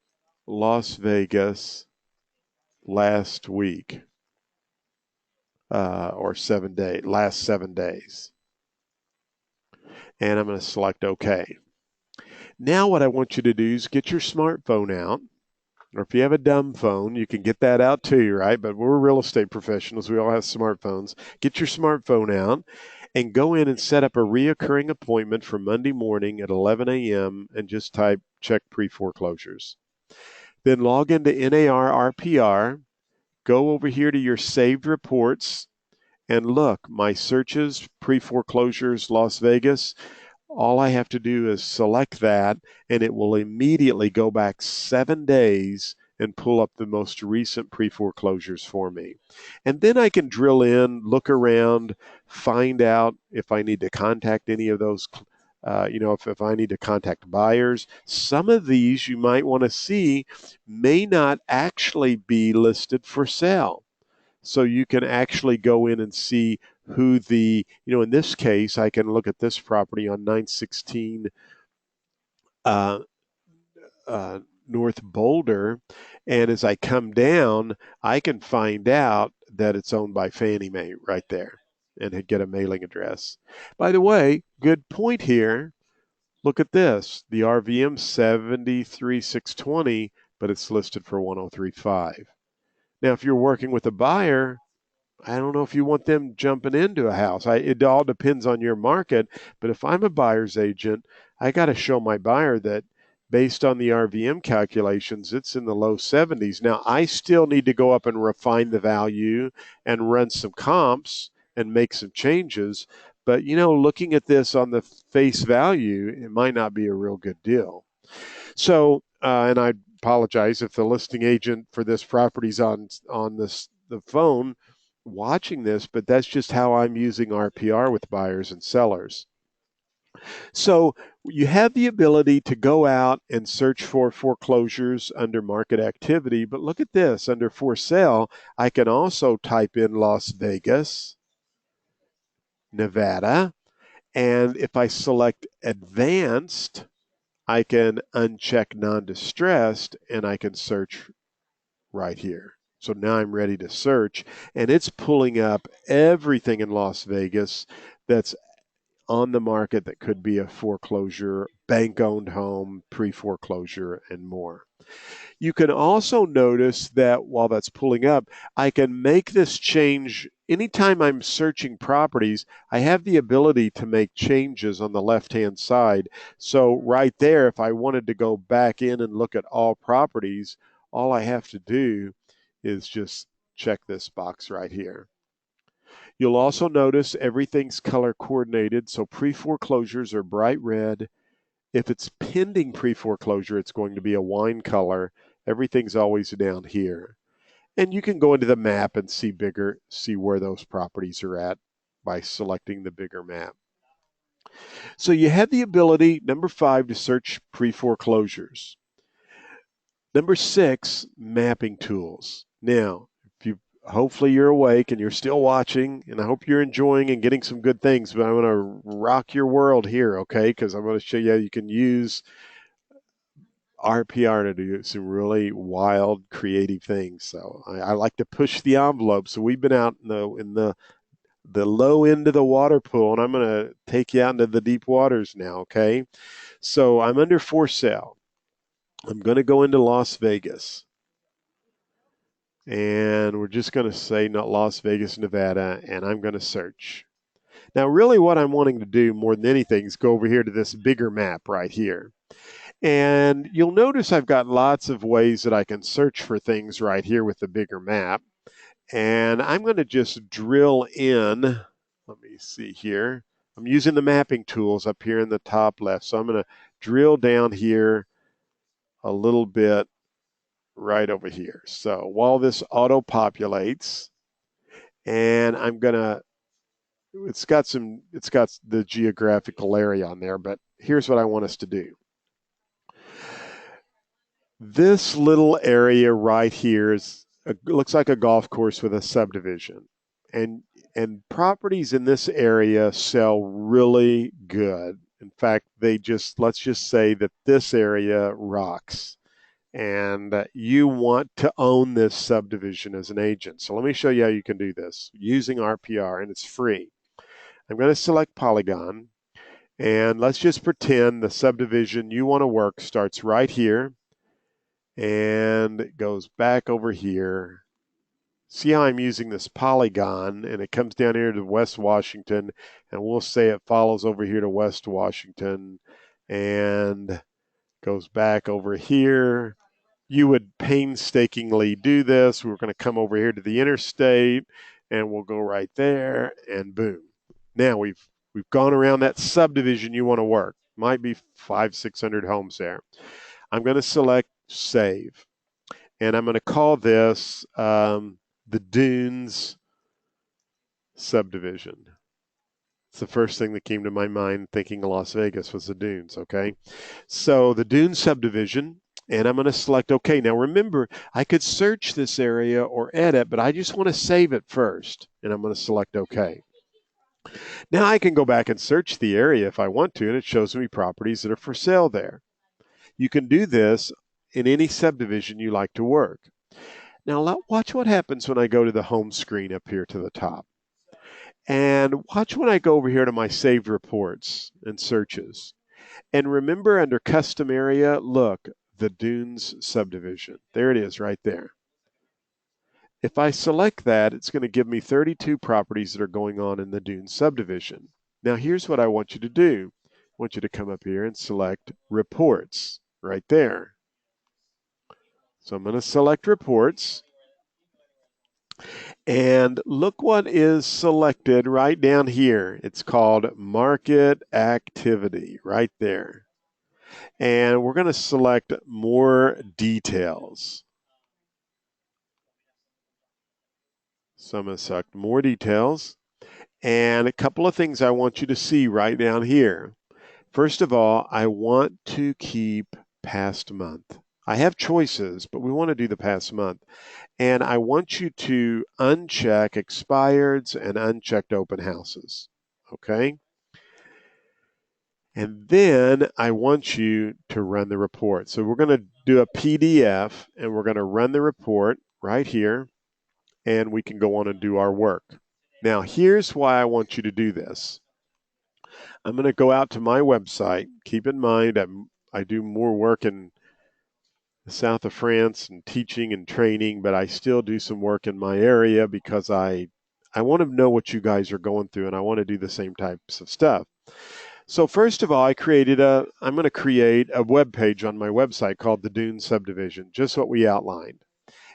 Las Vegas last week. Or last 7 days. And I'm going to select OK. Now what I want you to do is get your smartphone out, or if you have a dumb phone, you can get that out too, right? But we're real estate professionals. We all have smartphones. Get your smartphone out and go in and set up a reoccurring appointment for Monday morning at 11 a.m. and just type check pre-foreclosures. Then log into NAR RPR, go over here to your saved reports, and look, my searches, pre-foreclosures, Las Vegas, all I have to do is select that, and it will immediately go back 7 days and pull up the most recent pre-foreclosures for me. And then I can drill in, look around, find out if I need to contact any of those, if I need to contact buyers. Some of these you might want to see may not actually be listed for sale. So you can actually go in and see who in this case, I can look at this property on 916 uh, North Boulder. And as I come down, I can find out that it's owned by Fannie Mae right there and get a mailing address. By the way, good point here. Look at this. The RVM 73620, but it's listed for 1035. Now, if you're working with a buyer, I don't know if you want them jumping into a house. It all depends on your market. But if I'm a buyer's agent, I got to show my buyer that based on the RVM calculations, it's in the low 70s. Now, I still need to go up and refine the value and run some comps and make some changes. But, looking at this on the face value, it might not be a real good deal. So, and I apologize if the listing agent for this property's on the phone watching this, but that's just how I'm using RPR with buyers and sellers. So you have the ability to go out and search for foreclosures under market activity, but look at this. Under for sale, I can also type in Las Vegas, Nevada, and if I select advanced, I can uncheck non-distressed, and I can search right here. So now I'm ready to search, and it's pulling up everything in Las Vegas that's on the market that could be a foreclosure, bank-owned home, pre-foreclosure, and more. You can also notice that while that's pulling up, I can make this change. Anytime I'm searching properties, I have the ability to make changes on the left-hand side. So right there, if I wanted to go back in and look at all properties, all I have to do is just check this box right here. You'll also notice everything's color coordinated. So pre-foreclosures are bright red. If it's pending pre-foreclosure, it's going to be a wine color. Everything's always down here. And you can go into the map and see where those properties are at by selecting the bigger map. So you have the ability, number 5, to search pre-foreclosures. Number 6, mapping tools. Now, hopefully you're awake and you're still watching, and I hope you're enjoying and getting some good things, but I'm going to rock your world here, okay? Because I'm going to show you how you can use RPR to do some really wild, creative things. So I like to push the envelope. So we've been out in the low end of the water pool, and I'm going to take you out into the deep waters now, okay? So I'm under for sale. I'm going to go into Las Vegas. And we're just going to say not Las Vegas, Nevada, and I'm going to search. Now, really what I'm wanting to do more than anything is go over here to this bigger map right here. And you'll notice I've got lots of ways that I can search for things right here with the bigger map. And I'm going to just drill in. Let me see here. I'm using the mapping tools up here in the top left. So I'm going to drill down here a little bit right over here. So while this auto populates, and I'm going to, it's got the geographical area on there, but here's what I want us to do. This little area right here looks like a golf course with a subdivision. And properties in this area sell really good. In fact, let's just say that this area rocks. And you want to own this subdivision as an agent. So let me show you how you can do this using RPR, and it's free. I'm going to select Polygon, and let's just pretend the subdivision you want to work starts right here and it goes back over here. See how I'm using this polygon, and it comes down here to West Washington, and we'll say it follows over here to West Washington and goes back over here. You would painstakingly do this. We're going to come over here to the interstate, and we'll go right there, and boom. Now we've gone around that subdivision you want to work. Might be 500-600 homes there. I'm going to select Save, and I'm going to call this the Dunes subdivision. It's the first thing that came to my mind thinking of Las Vegas was the Dunes, okay? So the Dunes subdivision, and I'm going to select OK. Now remember, I could search this area or edit, but I just want to save it first, and I'm going to select OK. Now I can go back and search the area if I want to, and it shows me properties that are for sale there. You can do this in any subdivision you like to work. Now watch what happens when I go to the home screen up here to the top. And watch when I go over here to my saved reports and searches. And remember under custom area, look, the Dunes subdivision. There it is right there. If I select that, it's going to give me 32 properties that are going on in the Dunes subdivision. Now here's what I want you to do. I want you to come up here and select reports right there. So I'm going to select reports. And look what is selected right down here. It's called market activity right there. And we're going to select more details. So I'm going to select more details. And a couple of things I want you to see right down here. First of all, I want to keep past month. I have choices, but we want to do the past month. And I want you to uncheck expireds and unchecked open houses, okay? And then I want you to run the report. So we're going to do a PDF, and we're going to run the report right here, and we can go on and do our work. Now, here's why I want you to do this. I'm going to go out to my website. Keep in mind, I do more work in the south of France and teaching and training, but I still do some work in my area because I want to know what you guys are going through, and I want to do the same types of stuff. So first of all, I'm going to create a web page on my website called the Dunes Subdivision, just what we outlined.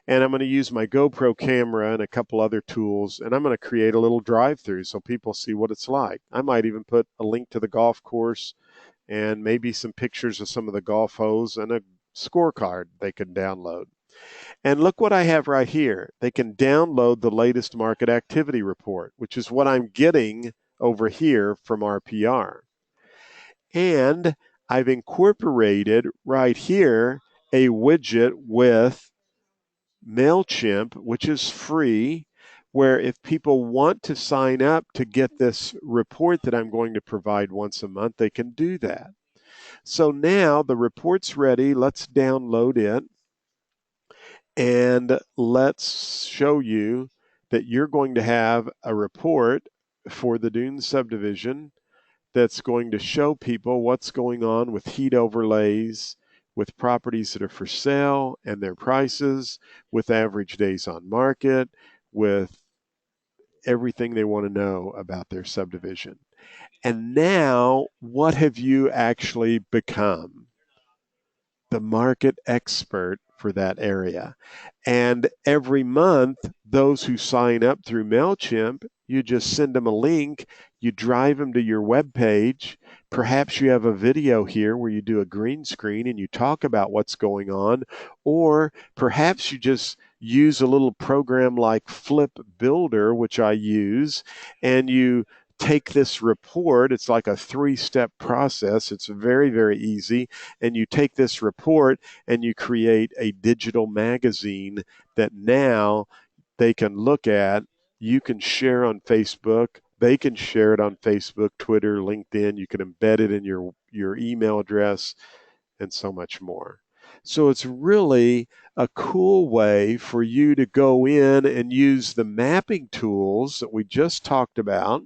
And I'm going to use my GoPro camera and a couple other tools, and I'm going to create a little drive-through so people see what it's like. I might even put a link to the golf course and maybe some pictures of some of the golf holes and a scorecard they can download. And look what I have right here. They can download the latest market activity report, which is what I'm getting over here from RPR. And I've incorporated right here a widget with MailChimp, which is free, where if people want to sign up to get this report that I'm going to provide once a month, they can do that. So now the report's ready. Let's download it. And let's show you that you're going to have a report for the Dunes subdivision that's going to show people what's going on with heat overlays, with properties that are for sale and their prices, with average days on market, with everything they want to know about their subdivision. And now, what have you actually become? The market expert for that area. And every month, those who sign up through MailChimp, you just send them a link, you drive them to your web page. Perhaps you have a video here where you do a green screen and you talk about what's going on, or perhaps you just use a little program like Flip Builder, which I use, and you take this report. It's like a 3-step process. It's very, very easy. And you take this report and you create a digital magazine that now they can look at. You can share on Facebook. They can share it on Facebook, Twitter, LinkedIn. You can embed it in your email address and so much more. So it's really a cool way for you to go in and use the mapping tools that we just talked about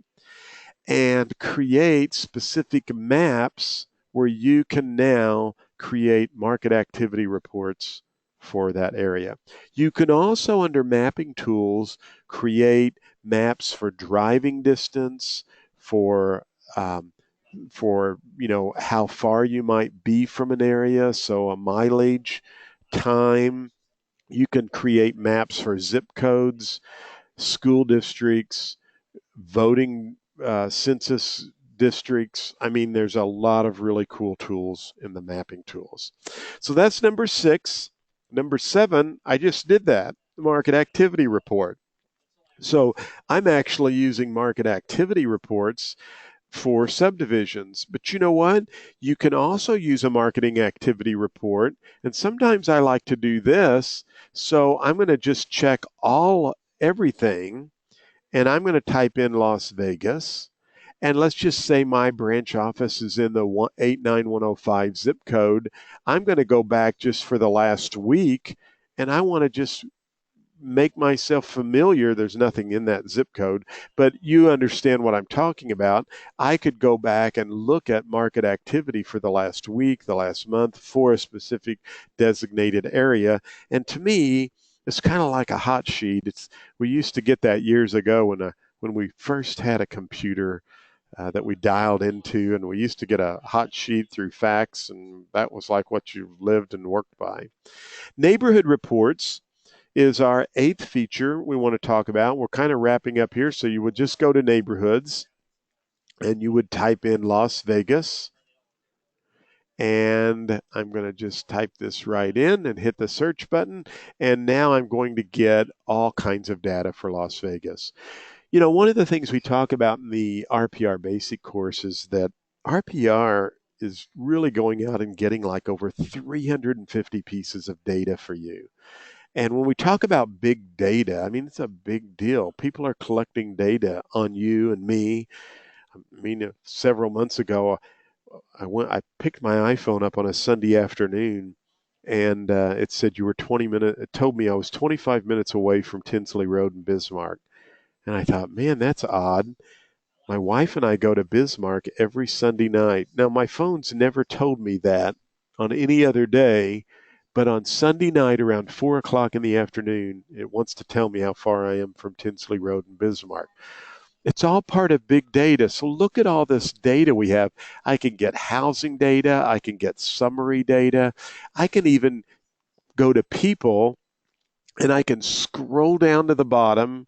and create specific maps where you can now create market activity reports for that area. You can also, under mapping tools, create maps for driving distance, for how far you might be from an area, so a mileage, time. You can create maps for zip codes, school districts, voting census districts. I mean, there's a lot of really cool tools in the mapping tools. So that's number 6. Number 7, I just did that, the market activity report. So I'm actually using market activity reports for subdivisions. But you know what? You can also use a marketing activity report. And sometimes I like to do this. So I'm going to just check everything, and I'm going to type in Las Vegas. And let's just say my branch office is in the 89105 zip code. I'm going to go back just for the last week, and I want to just make myself familiar. There's nothing in that zip code, but you understand what I'm talking about. I could go back and look at market activity for the last week, the last month for a specific designated area. And to me, it's kind of like a hot sheet. We used to get that years ago when we first had a computer that we dialed into, and we used to get a hot sheet through fax, and that was like what you lived and worked by. Neighborhood reports is our 8th feature we want to talk about. We're kind of wrapping up here, so you would just go to neighborhoods and you would type in Las Vegas. And I'm going to just type this right in and hit the search button. And now I'm going to get all kinds of data for Las Vegas. One of the things we talk about in the RPR basic course is that RPR is really going out and getting like over 350 pieces of data for you. And when we talk about big data, I mean, it's a big deal. People are collecting data on you and me. I mean, several months ago, I picked my iPhone up on a Sunday afternoon, and it said you were 20 minutes. It told me I was 25 minutes away from Tinsley Road in Bismarck. And I thought, man, that's odd. My wife and I go to Bismarck every Sunday night. Now, my phone's never told me that on any other day, but on Sunday night around 4 o'clock in the afternoon, it wants to tell me how far I am from Tinsley Road in Bismarck. It's all part of big data. So look at all this data we have. I can get housing data. I can get summary data. I can even go to people and I can scroll down to the bottom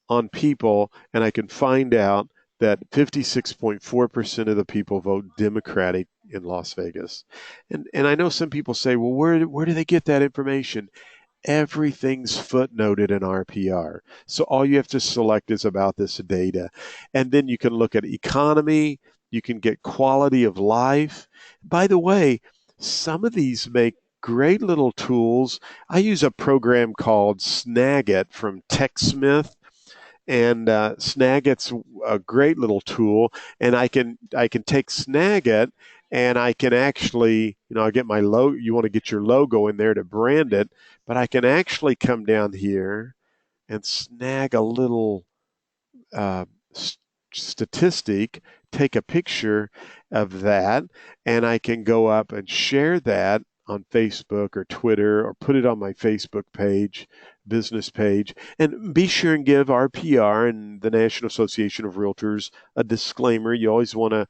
on people, and I can find out that 56.4% of the people vote Democratic in Las Vegas. And I know some people say, well, where do they get that information? Everything's footnoted in RPR. So all you have to select is about this data. And then you can look at economy, you can get quality of life. By the way, some of these make great little tools. I use a program called Snagit from TechSmith, and Snagit's a great little tool, and I can take Snagit and I can actually, I get my logo. You want to get your logo in there to brand it, but I can actually come down here and snag a little uh, statistic, take a picture of that, and I can go up and share that on Facebook or Twitter or put it on my Facebook page, business page, and be sure and give RPR and the National Association of Realtors a disclaimer. You always want to,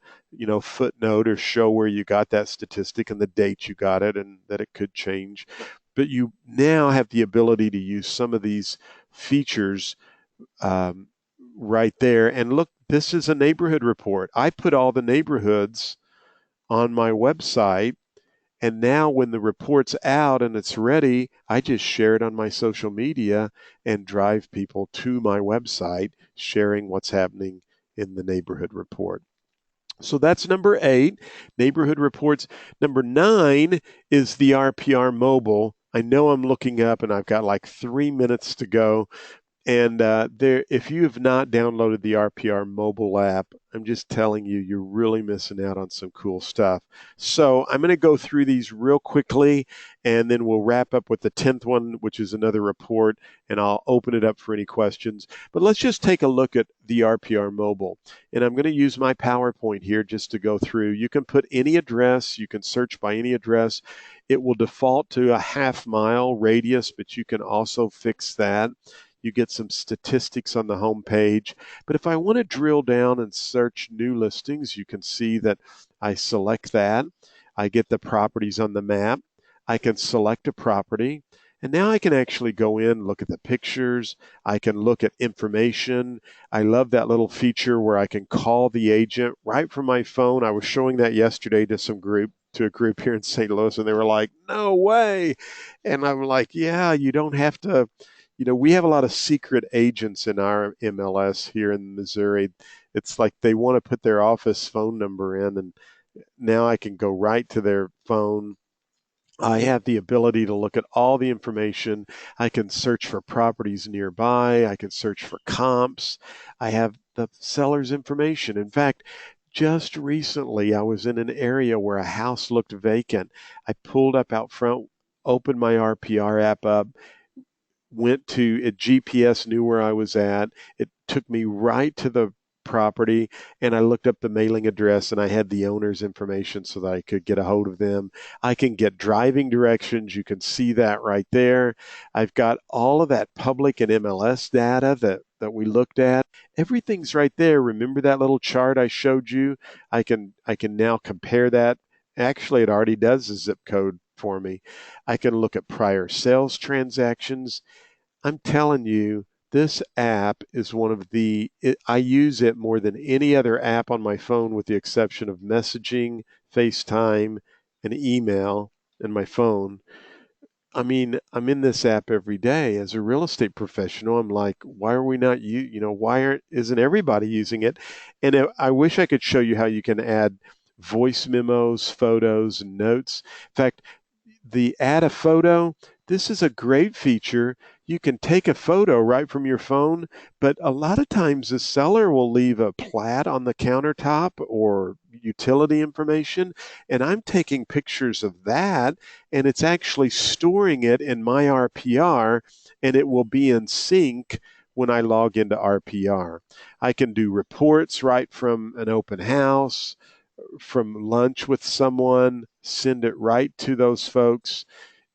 footnote or show where you got that statistic and the date you got it and that it could change. But you now have the ability to use some of these features um, right there. And look, this is a neighborhood report. I put all the neighborhoods on my website. And now when the report's out and it's ready, I just share it on my social media and drive people to my website sharing what's happening in the neighborhood report. So that's number 8, neighborhood reports. Number 9 is the RPR Mobile. I know I'm looking up and I've got like 3 minutes to go. And if you have not downloaded the RPR mobile app, I'm just telling you, you're really missing out on some cool stuff. So I'm going to go through these real quickly, and then we'll wrap up with the 10th one, which is another report, and I'll open it up for any questions. But let's just take a look at the RPR mobile. And I'm going to use my PowerPoint here just to go through. You can put any address. You can search by any address. It will default to a half-mile radius, but you can also fix that. You get some statistics on the home page. But if I want to drill down and search new listings, you can see that I select that. I get the properties on the map. I can select a property. And now I can actually go in, look at the pictures. I can look at information. I love that little feature where I can call the agent right from my phone. I was showing that yesterday to a group here in St. Louis, and they were like, "No way." And I'm like, "Yeah, you don't have to." We have a lot of secret agents in our MLS here in Missouri. It's like they want to put their office phone number in, and now I can go right to their phone. I have the ability to look at all the information. I can search for properties nearby. I can search for comps. I have the seller's information. In fact, just recently, I was in an area where a house looked vacant. I pulled up out front, opened my RPR app up, went to it. GPS knew where I was at. It took me right to the property, and I looked up the mailing address, and I had the owner's information so that I could get a hold of them. I can get driving directions. You can see that right there. I've got all of that public and MLS data that we looked at. Everything's right there. Remember that little chart I showed you? I can now compare that. Actually, it already does the zip code for me. I can look at prior sales transactions. I'm telling you, this app is I use it more than any other app on my phone with the exception of messaging, FaceTime, and email and my phone. I mean, I'm in this app every day as a real estate professional. I'm like, why are we not isn't everybody using it? And I wish I could show you how you can add voice memos, photos, and notes. In fact, the add a photo, this is a great feature. You can take a photo right from your phone, but a lot of times the seller will leave a plat on the countertop or utility information, and I'm taking pictures of that, and it's actually storing it in my RPR, and it will be in sync when I log into RPR. I can do reports right from an open house, from lunch with someone, send it right to those folks.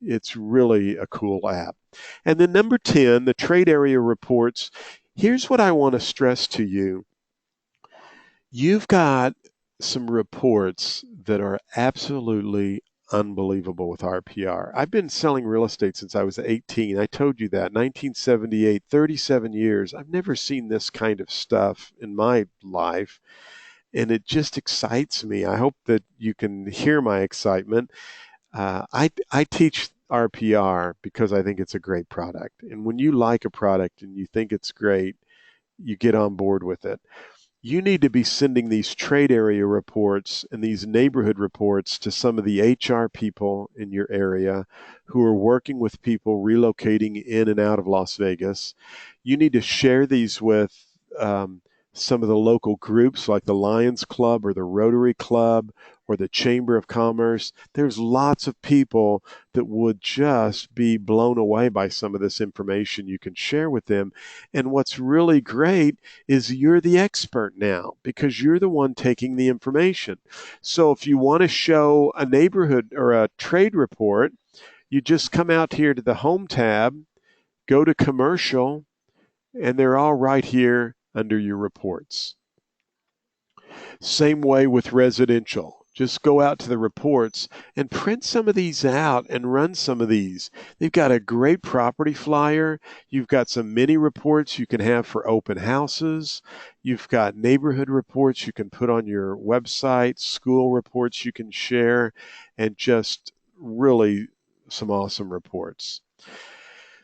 It's really a cool app. And then number 10, the trade area reports. Here's what I want to stress to you. You've got some reports that are absolutely unbelievable with RPR. I've been selling real estate since I was 18. I told you that, 1978, 37 years. I've never seen this kind of stuff in my life, and it just excites me. I hope that you can hear my excitement. I teach RPR because I think it's a great product. And when you like a product and you think it's great, you get on board with it. You need to be sending these trade area reports and these neighborhood reports to some of the HR people in your area who are working with people relocating in and out of Las Vegas. You need to share these with some of the local groups like the Lions Club or the Rotary Club or the Chamber of Commerce. There's lots of people that would just be blown away by some of this information you can share with them. And what's really great is you're the expert now because you're the one taking the information. So if you want to show a neighborhood or a trade report, you just come out here to the Home tab, go to Commercial, and they're all right here under your reports. Same way with residential. Just go out to the reports and print some of these out and run some of these. They've got a great property flyer. You've got some mini reports you can have for open houses. You've got neighborhood reports you can put on your website, school reports you can share, and just really some awesome reports.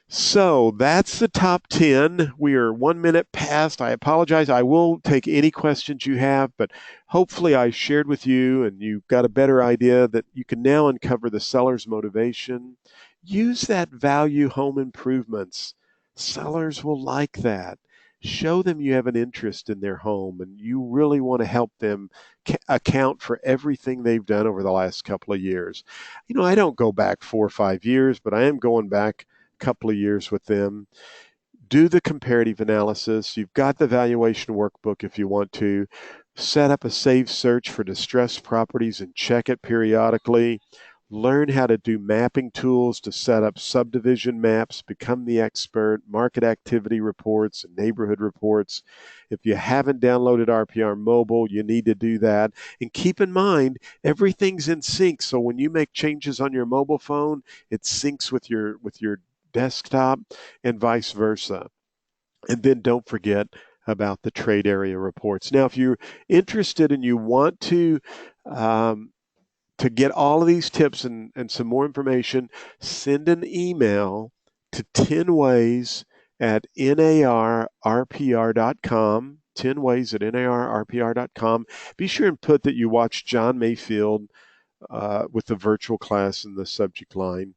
So that's the top 10. We are 1 minute past. I apologize. I will take any questions you have, but hopefully I shared with you and you got a better idea that you can now uncover the seller's motivation. Use that value home improvements. Sellers will like that. Show them you have an interest in their home and you really want to help them account for everything they've done over the last couple of years. I don't go back 4 or 5 years, but I am going back couple of years with them. Do the comparative analysis. You've got the valuation workbook if you want to. Set up a saved search for distressed properties and check it periodically. Learn how to do mapping tools to set up subdivision maps, become the expert, market activity reports, and neighborhood reports. If you haven't downloaded RPR Mobile, you need to do that. And keep in mind, everything's in sync. So when you make changes on your mobile phone, it syncs with your desktop and vice versa. And then don't forget about the trade area reports. Now, if you're interested and you want to get all of these tips and some more information, send an email to 10ways at narrpr.com. 10ways at narrpr.com. Be sure and put that you watched John Mayfield with the virtual class in the subject line,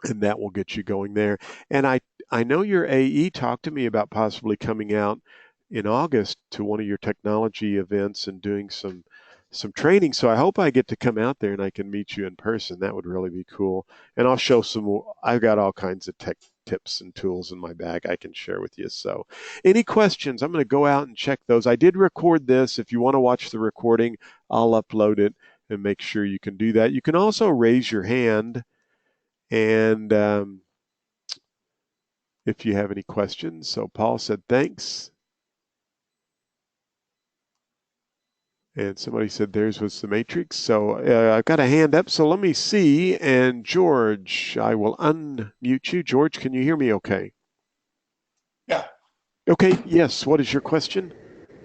and that will get you going there. And I know your AE talked to me about possibly coming out in August to one of your technology events and doing some training. So I hope I get to come out there and I can meet you in person. That would really be cool. And I'll show some more. I've got all kinds of tech tips and tools in my bag I can share with you. So any questions, I'm going to go out and check those. I did record this. If you want to watch the recording, I'll upload it and make sure you can do that. You can also raise your hand. And if you have any questions. So Paul said, thanks. And somebody said theirs was the Matrix. So I've got a hand up. So let me see. And George, I will unmute you. George, can you hear me okay? Yeah. Okay. Yes. What is your question?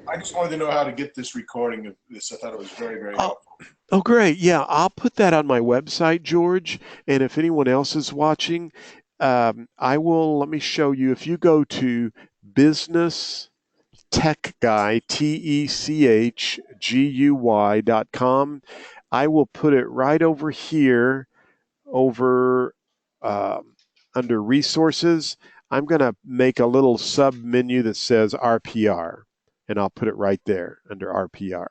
I just wanted to know how to get this recording of this. I thought it was very, very helpful. Oh, great. Yeah, I'll put that on my website, George. And if anyone else is watching, I will, let me show you. If you go to Business Tech Guy, TECHGUY.com, I will put it right over here over under resources. I'm going to make a little sub menu that says RPR, and I'll put it right there under RPR,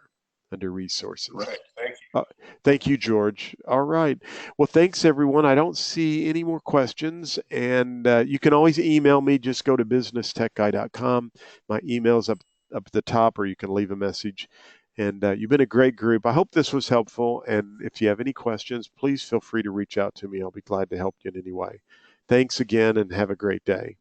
under resources. Right. Thank you. Thank you, George. All right. Well, thanks, everyone. I don't see any more questions. And you can always email me. Just go to businesstechguy.com. My email's up at the top, or you can leave a message. And you've been a great group. I hope this was helpful. And if you have any questions, please feel free to reach out to me. I'll be glad to help you in any way. Thanks again, and have a great day.